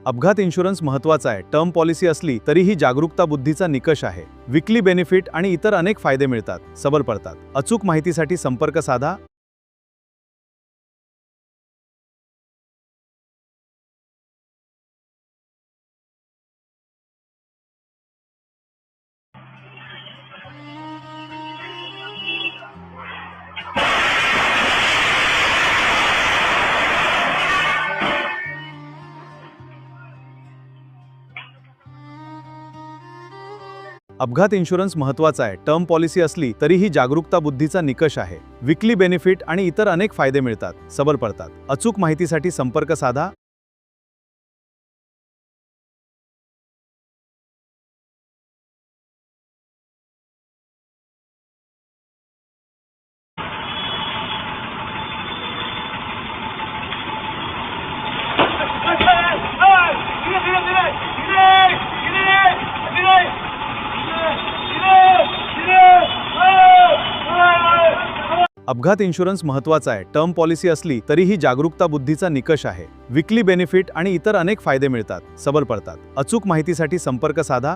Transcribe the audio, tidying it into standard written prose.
अपघात इन्शुरन्स महत्त्वाचा आहे। टर्म पॉलिसी असली तरीही जागरूकता बुद्धीचा निकष आहे। विकली बेनिफिट आणि इतर अनेक फायदे मिळतात, सबल पडतात। अचूक माहितीसाठी संपर्क साधा। अपघात इन्शुरन्स महत्त्वाचा आहे। टर्म पॉलिसी असली तरीही जागरूकता बुद्धीचा निकष आहे। विकली बेनिफिट आणि इतर अनेक फायदे मिळतात, सबल पडतात। अचूक माहितीसाठी संपर्क साधा। अपघात इन्शुरन्स महत्त्वाचा आहे। टर्म पॉलिसी असली तरीही जागरूकता बुद्धीचा निकष आहे। विकली बेनिफिट आणि इतर अनेक फायदे मिळतात, सबल पडतात। अचूक माहितीसाठी संपर्क साधा।